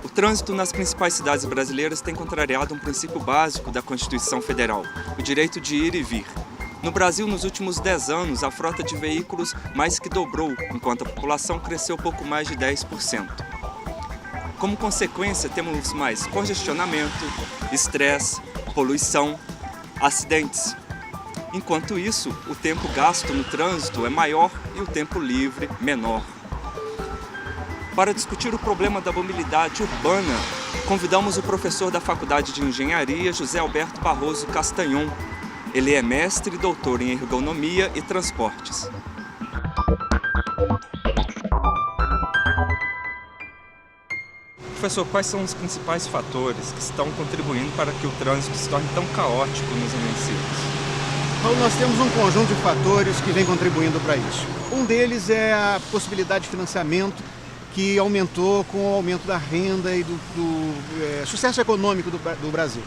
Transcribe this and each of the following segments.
O trânsito nas principais cidades brasileiras tem contrariado um princípio básico da Constituição Federal, o direito de ir e vir. No Brasil, nos últimos 10 anos, a frota de veículos mais que dobrou, enquanto a população cresceu pouco mais de 10%. Como consequência, temos mais congestionamento, estresse, poluição, acidentes. Enquanto isso, o tempo gasto no trânsito é maior e o tempo livre menor. Para discutir o problema da mobilidade urbana, convidamos o professor da Faculdade de Engenharia, José Alberto Barroso Castanhon. Ele é mestre e doutor em ergonomia e transportes. Professor, quais são os principais fatores que estão contribuindo para que o trânsito se torne tão caótico nos municípios? Então, nós temos um conjunto de fatores que vem contribuindo para isso. Um deles é a possibilidade de financiamento que aumentou com o aumento da renda e do sucesso econômico do Brasil.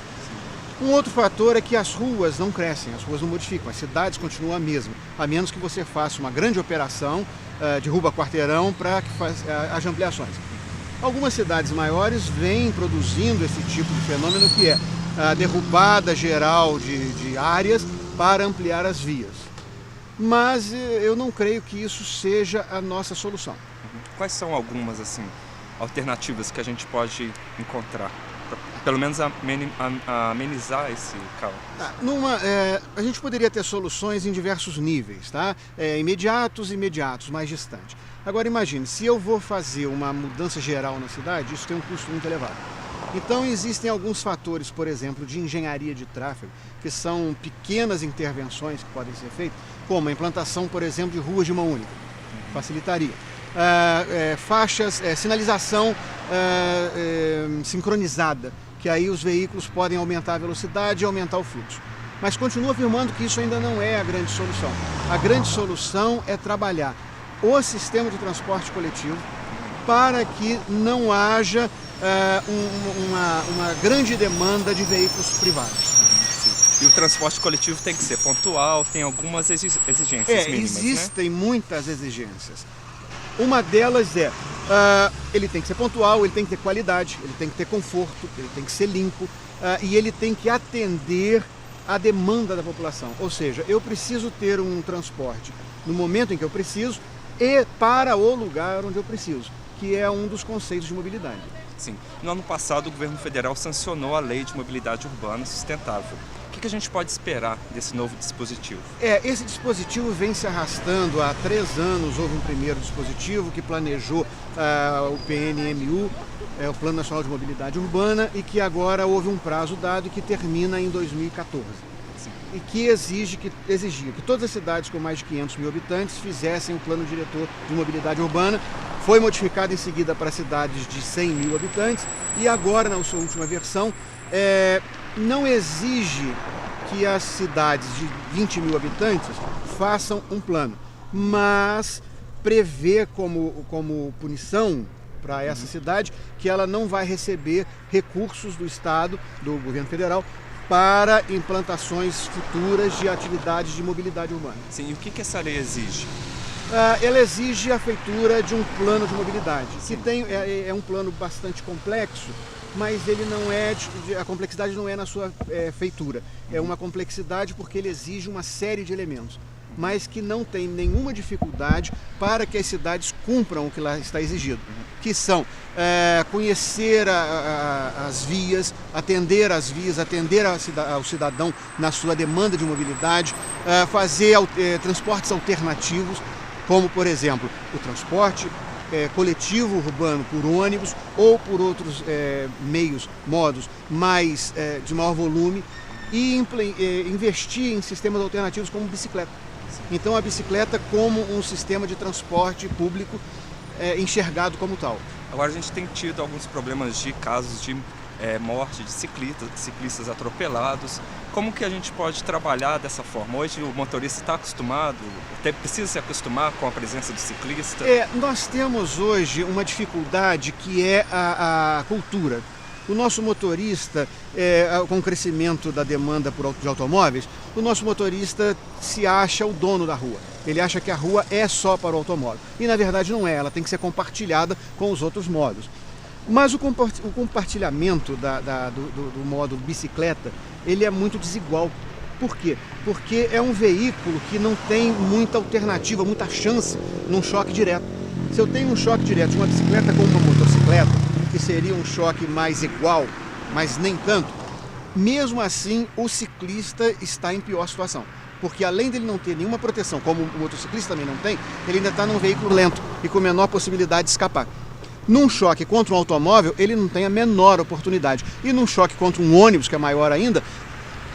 Um outro fator é que as ruas não crescem, as ruas não modificam, as cidades continuam a mesma, a menos que você faça uma grande operação, derruba quarteirão para que haja ampliações. Algumas cidades maiores vêm produzindo esse tipo de fenômeno que é a derrubada geral de áreas para ampliar as vias. Mas eu não creio que isso seja a nossa solução. Quais são algumas alternativas que a gente pode encontrar, para pelo menos amenizar esse caos? A gente poderia ter soluções em diversos níveis, tá? Imediatos, mais distantes. Agora imagine, se eu vou fazer uma mudança geral na cidade, isso tem um custo muito elevado. Então existem alguns fatores, por exemplo, de engenharia de tráfego, que são pequenas intervenções que podem ser feitas, como a implantação, por exemplo, de ruas de mão única, facilitaria. Faixas, sinalização sincronizada, que aí os veículos podem aumentar a velocidade e aumentar o fluxo. Mas continuo afirmando que isso ainda não é a grande solução. A grande solução é trabalhar o sistema de transporte coletivo para que não haja uma grande demanda de veículos privados. Sim. E o transporte coletivo tem que ser pontual, tem algumas exigências mínimas, existem muitas exigências. Uma delas ele tem que ser pontual, ele tem que ter qualidade, ele tem que ter conforto, ele tem que ser limpo e ele tem que atender à demanda da população. Ou seja, eu preciso ter um transporte no momento em que eu preciso e para o lugar onde eu preciso, que é um dos conceitos de mobilidade. Sim. No ano passado, o governo federal sancionou a Lei de Mobilidade Urbana Sustentável. O que a gente pode esperar desse novo dispositivo? Esse dispositivo vem se arrastando há 3 anos. Houve um primeiro dispositivo que planejou o PNMU, o Plano Nacional de Mobilidade Urbana, e que agora houve um prazo dado e que termina em 2014. Sim. E que exigia que todas as cidades com mais de 500 mil habitantes fizessem o Plano Diretor de Mobilidade Urbana. Foi modificado em seguida para cidades de 100 mil habitantes e agora, na sua última versão, não exige que as cidades de 20 mil habitantes façam um plano, mas prevê como punição para essa cidade que ela não vai receber recursos do Estado, do governo federal, para implantações futuras de atividades de mobilidade urbana. Sim, e o que essa lei exige? Ela exige a feitura de um plano de mobilidade, que é um plano bastante complexo, mas ele não a complexidade não é na sua feitura. É uma complexidade porque ele exige uma série de elementos, mas que não tem nenhuma dificuldade para que as cidades cumpram o que lá está exigido, que são conhecer as vias, atender ao cidadão na sua demanda de mobilidade, fazer transportes alternativos, como, por exemplo, o transporte coletivo urbano por ônibus ou por outros modos de maior volume, e investir em sistemas alternativos como bicicleta. Então a bicicleta como um sistema de transporte público enxergado como tal. Agora a gente tem tido alguns problemas de casos de morte de ciclistas atropelados. Como que a gente pode trabalhar dessa forma? Hoje o motorista está acostumado, precisa se acostumar com a presença do ciclista? Nós temos hoje uma dificuldade que é a cultura. O nosso motorista, com o crescimento da demanda de automóveis, o nosso motorista se acha o dono da rua. Ele acha que a rua é só para o automóvel. E na verdade não é, ela tem que ser compartilhada com os outros modos. Mas o compartilhamento do modo bicicleta, ele é muito desigual. Por quê? Porque é um veículo que não tem muita alternativa, muita chance num choque direto. Se eu tenho um choque direto de uma bicicleta com uma motocicleta, que seria um choque mais igual, mas nem tanto, mesmo assim o ciclista está em pior situação. Porque além dele não ter nenhuma proteção, como o motociclista também não tem, ele ainda está num veículo lento e com menor possibilidade de escapar. Num choque contra um automóvel, ele não tem a menor oportunidade. E num choque contra um ônibus, que é maior ainda,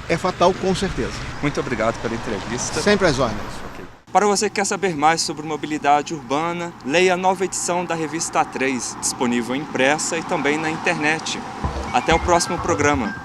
é fatal com certeza. Muito obrigado pela entrevista. Sempre às ordens. Okay. Para você que quer saber mais sobre mobilidade urbana, leia a nova edição da revista A3, disponível impressa e também na internet. Até o próximo programa.